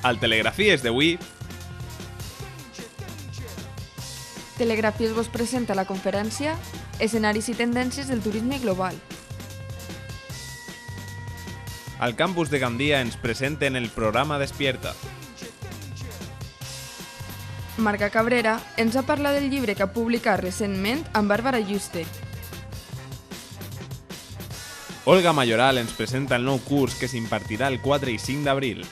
Al Telegrafies d'avui, Telegrafies vos presenta la conferència Escenaris i tendències del turisme global. al campus de Gandia ens presenten el programa Despierta. Marga Cabrera ens ha parlat del llibre que ha publicat recentment amb Bàrbara Juste. Olga Mayoral ens presenta el nou curs que s'impartirà el 4 i 5 d'abril.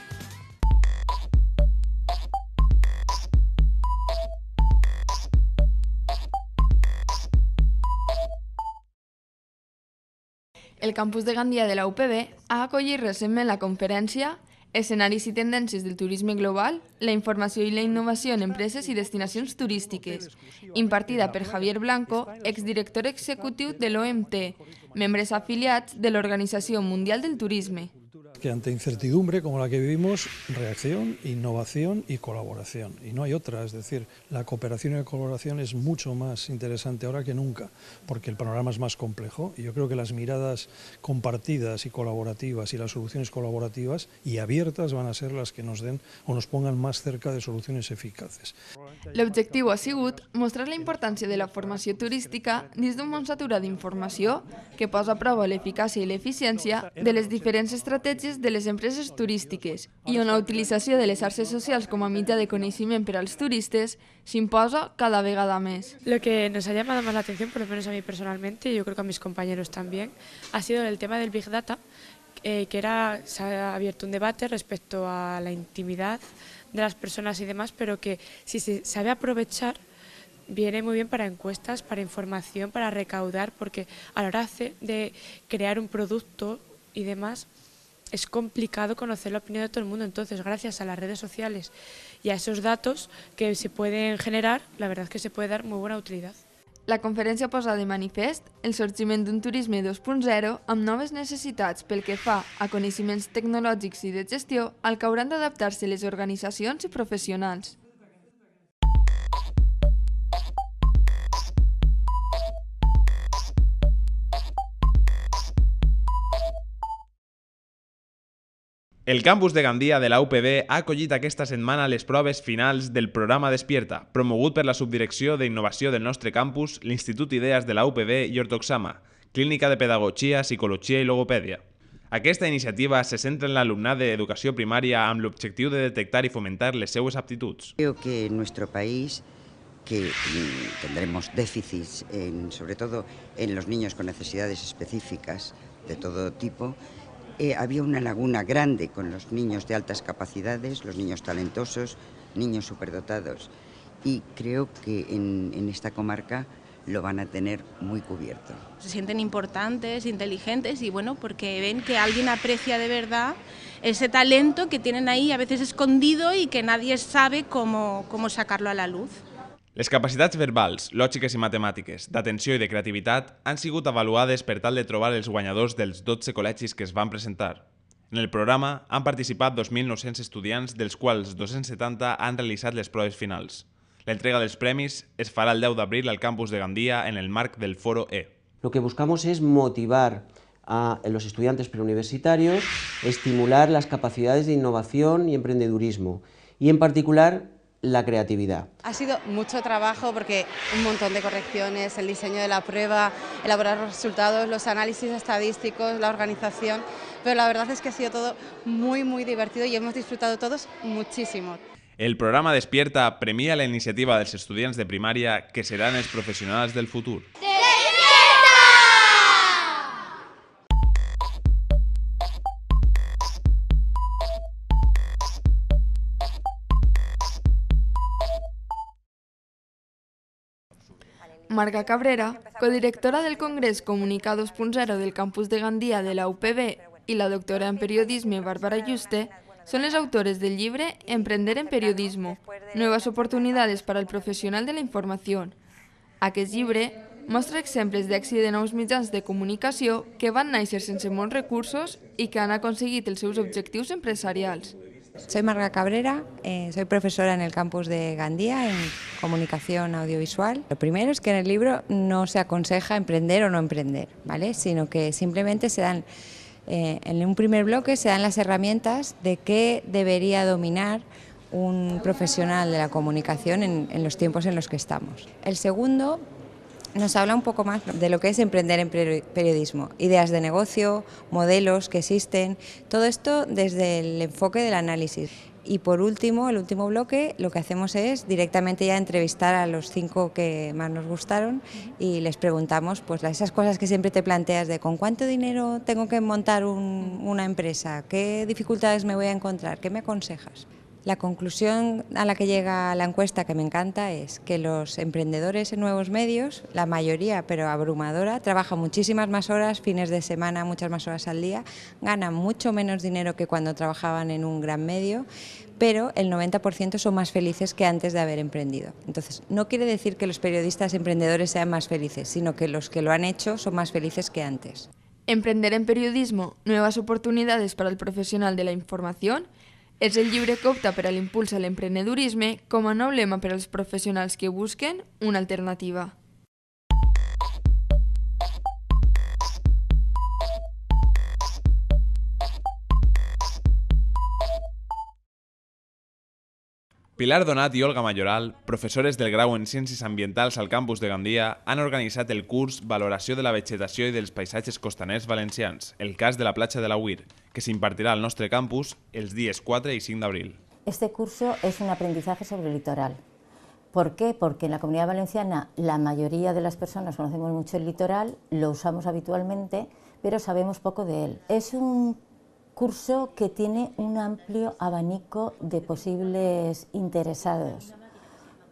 El campus de Gandia de la UPB ha acollit recentment la conferència Escenaris i tendències del turisme global, la informació i la innovació en empreses i destinacions turístiques, impartida per Javier Blanco, exdirector executiu de l'OMT, membres afiliats de l'Organització Mundial del Turisme. Que ante incertidumbre como la que vivimos, reacción, innovación y colaboración. Y no hay otra, es decir, la cooperación y la colaboración es mucho más interesante ahora que nunca, porque el panorama es más complejo y yo creo que las miradas compartidas y colaborativas y las soluciones colaborativas y abiertas van a ser las que nos den o nos pongan más cerca de soluciones eficaces. L'objectiu ha sigut mostrar la importància de la formació turística dins d'un món saturat d'informació que posa a prova l'eficàcia i l'eficiència de les diferents estratègies de les empreses turístiques i on la utilització de les xarxes socials com a mitjà de coneixement per als turistes s'imposa cada vegada més. Lo que nos ha llamado más la atención, por lo menos a mí personalmente, y yo creo que a mis compañeros también, ha sido el tema del Big Data, se ha abierto un debate respecto a la intimidad de las personas y demás, pero que si se sabe aprovechar, viene muy bien para encuestas, para información, para recaudar, porque a la hora de crear un producto y demás, es complicado conocer la opinión de todo el mundo. Entonces, gracias a las redes sociales y a esos datos que se pueden generar, la verdad es que se puede dar muy buena utilidad. La conferència posa de manifest el sorgiment d'un turisme 2.0 amb noves necessitats pel que fa a coneixements tecnològics i de gestió al que hauran d'adaptar-se les organitzacions i professionals. El campus de Gandia de la UPB ha acollit aquesta setmana les proves finals del programa Despierta, promogut per la Subdirecció d'Innovació del nostre campus, l'Institut Idees de la UPB i Ortoxama, Clínica de Pedagogia, Psicologia i Logopèdia. Aquesta iniciativa se centra en l'alumnat d'educació primària amb l'objectiu de detectar i fomentar les seues aptituds. Creo que en nuestro país que tendremos déficits, sobre todo en los niños con necesidades específicas de todo tipo. Había una laguna grande con los niños de altas capacidades, los niños talentosos, niños superdotados. Y creo que en esta comarca lo van a tener muy cubierto. Se sienten importantes, inteligentes y bueno, porque ven que alguien aprecia de verdad ese talento que tienen ahí a veces escondido y que nadie sabe cómo sacarlo a la luz. Les capacitats verbals, lògiques i matemàtiques, d'atenció i de creativitat han sigut avaluades per tal de trobar els guanyadors dels 12 col·legis que es van presentar. En el programa han participat 2.900 estudiants, dels quals 270 han realitzat les proves finals. L'entrega dels premis es farà el 10 d'abril al campus de Gandia en el marc del Foro E. Lo que buscamos es motivar a los estudiantes preuniversitarios, estimular las capacidades de innovación y emprendedurismo y en particular la creatividad. Ha sido mucho trabajo porque un montón de correcciones, el diseño de la prueba, elaborar los resultados, los análisis estadísticos, la organización, pero la verdad es que ha sido todo muy divertido y hemos disfrutado todos muchísimo. El programa Despierta premia la iniciativa dels estudiants de primària que seran els professionals del futur. Marga Cabrera, codirectora del Congrés Comunicar 2.0 del campus de Gandia de la UPB i la doctora en periodisme Bàrbara Juste, són les autores del llibre Emprender en Periodismo, nuevas oportunidades para el profesional de la información. Aquest llibre mostra exemples d'èxit de nous mitjans de comunicació que van néixer sense molts recursos i que han aconseguit els seus objectius empresarials. Soy Marga Cabrera, soy profesora en el campus de Gandia en comunicación audiovisual. Lo primero es que en el libro no se aconseja emprender o no emprender, ¿vale? Sino que simplemente se dan En un primer bloque se dan las herramientas de qué debería dominar un profesional de la comunicación en los tiempos en los que estamos. El segundo nos habla un poco más de lo que es emprender en periodismo, ideas de negocio, modelos que existen, todo esto desde el enfoque del análisis. Y por último, el último bloque, lo que hacemos es directamente ya entrevistar a los 5 que más nos gustaron y les preguntamos pues esas cosas que siempre te planteas de ¿con cuánto dinero tengo que montar una empresa? ¿Qué dificultades me voy a encontrar? ¿Qué me aconsejas? La conclusión a la que llega la encuesta, que me encanta, es que los emprendedores en nuevos medios, la mayoría, pero abrumadora, trabajan muchísimas más horas, fines de semana, muchas más horas al día, ganan mucho menos dinero que cuando trabajaban en un gran medio, pero el 90% son más felices que antes de haber emprendido. Entonces, no quiere decir que los periodistas emprendedores sean más felices, sino que los que lo han hecho son más felices que antes. Emprender en periodismo, nuevas oportunidades para el professional de la información, és el llibre que opta per a l'impuls a l'emprenedorisme com a nou lema per als professionals que busquen una alternativa. Pilar Donat i Olga Mayoral, professores del grau en Ciències Ambientals al campus de Gandia, han organitzat el curs Valoració de la vegetació i dels paisatges costaners valencians, el cas de la platja de l'Auir, que s'impartirà al nostre campus els dies 4 i 5 d'abril. Este curso es un aprendizaje sobre el litoral. ¿Por qué? Porque en la Comunidad Valenciana la mayoría de las personas conocemos mucho el litoral, lo usamos habitualmente, pero sabemos poco de él. Es un curso que tiene un amplio abanico de posibles interesados,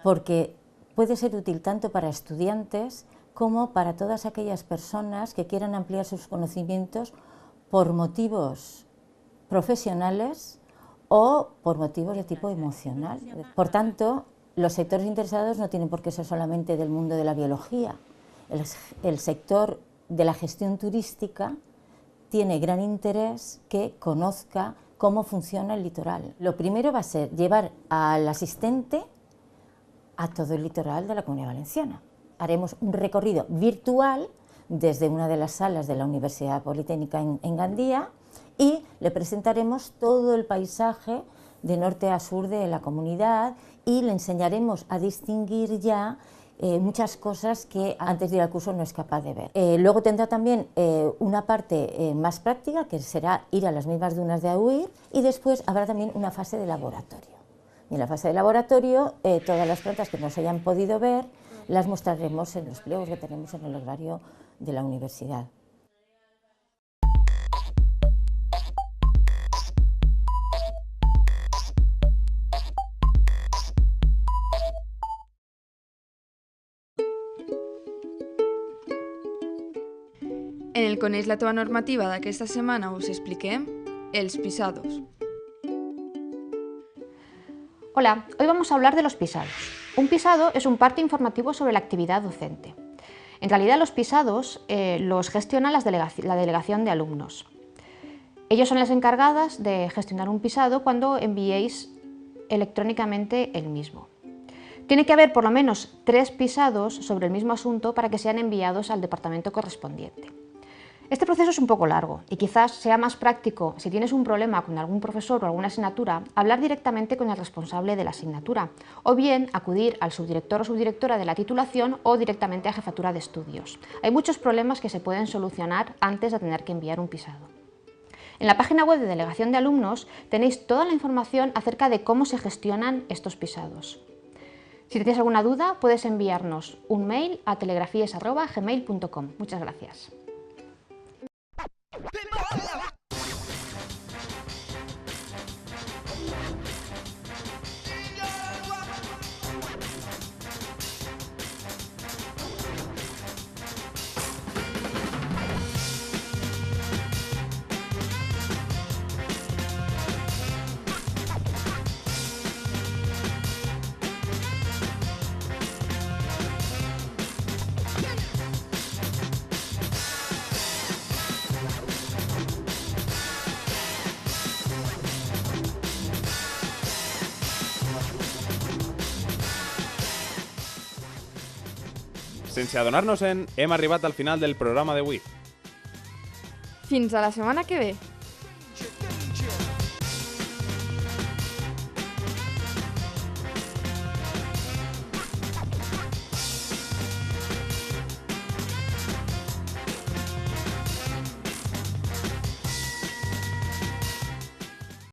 porque puede ser útil tanto para estudiantes como para todas aquellas personas que quieran ampliar sus conocimientos por motivos profesionales o por motivos de tipo emocional. Por tanto, los sectores interesados no tienen por qué ser solamente del mundo de la biología. El sector de la gestión turística tiene gran interés que conozca cómo funciona el litoral. Lo primero va a ser llevar al asistente a todo el litoral de la Comunidad Valenciana. Haremos un recorrido virtual desde una de las salas de la Universidad Politécnica en Gandía y le presentaremos todo el paisaje de norte a sur de la comunidad y le enseñaremos a distinguir ya muchas cosas que antes de ir al curso no es capaz de ver. Luego tendrá también una parte más práctica, que será ir a las mismas dunas de Auir, y después habrá también una fase de laboratorio. Y en la fase de laboratorio, todas las plantas que no se hayan podido ver, las mostraremos en los pliegos que tenemos en el herbario de la universidad. En el Coneix la teva normativa d'aquesta setmana us expliquem els pisados. Hola, hoy vamos a hablar de los pisados. Un pisado es un parte informativo sobre la actividad docente. En realidad los pisados los gestiona la delegación de alumnos. Ellos son las encargadas de gestionar un pisado cuando enviéis electrónicamente el mismo. Tiene que haber por lo menos 3 pisados sobre el mismo asunto para que sean enviados al departamento correspondiente. Este proceso es un poco largo y quizás sea más práctico, si tienes un problema con algún profesor o alguna asignatura, hablar directamente con el responsable de la asignatura, o bien acudir al subdirector o subdirectora de la titulación o directamente a jefatura de estudios. Hay muchos problemas que se pueden solucionar antes de tener que enviar un pisado. En la página web de Delegación de Alumnos tenéis toda la información acerca de cómo se gestionan estos pisados. Si tienes alguna duda, puedes enviarnos un mail a telegrafies@gmail.com. Muchas gracias. Sense adonar-nos-en, hem arribat al final del programa d'avui. Fins a la setmana que ve!